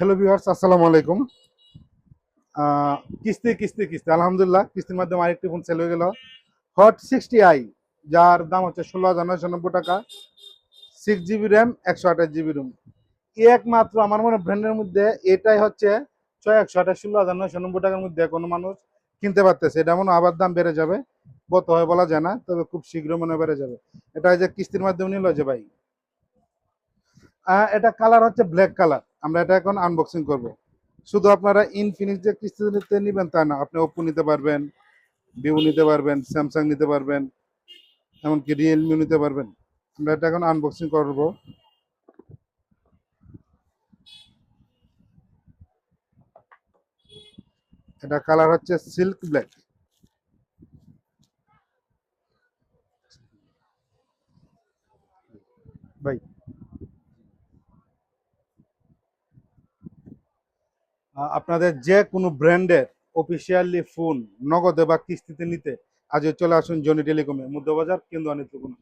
Hello viewers, আসসালামু আলাইকুম। কিস্তি কিস্তি কিস্তি আলহামদুলিল্লাহ, কিস্তির মাধ্যমে আরেকটি ফোন সেল হয়ে গেল। হট 60i, যার দাম হচ্ছে 16,990 টাকা। 6 জিবি র্যাম, 128 জিবি রুম। একমাত্র আমার মনে ব্র্যান্ডের মধ্যে এটাই হচ্ছে 16,990 টাকার মধ্যে কোনো মানুষ কিনতে পারতেছে। এটা মনে হয় আবার দাম বেড়ে যাবে, কত হয় বলা যায় না, তবে খুব শীঘ্র মনে হয় বেড়ে যাবে। এটা যে কিস্তির মাধ্যমে নিল যে ভাই, এটা কালার হচ্ছে ব্ল্যাক কালার। আমরা এটা এখন আনবক্সিং করব। শুধু আপনারা ইনফিনিক্স যে কিস্তিতে নেবেন তা না, আপনি ওপো নিতে পারবেন, ভিভো নিতে পারবেন, স্যামসাং নিতে পারবেন, এমনকি রিয়েলমি নিতে পারবেন। আমরা এটা এখন আনবক্সিং করব। এটা কালার হচ্ছে সিল্ক ব্ল্যাক। ভাই, আপনাদের যে কোনো ব্র্যান্ডের অফিসিয়ালি ফোন নগদে বা কিস্তিতে নিতে আজই চলে আসুন জনি টেলিকমে, মধ্যবাজার কেন্দ্রীয় ত্রিপুরা।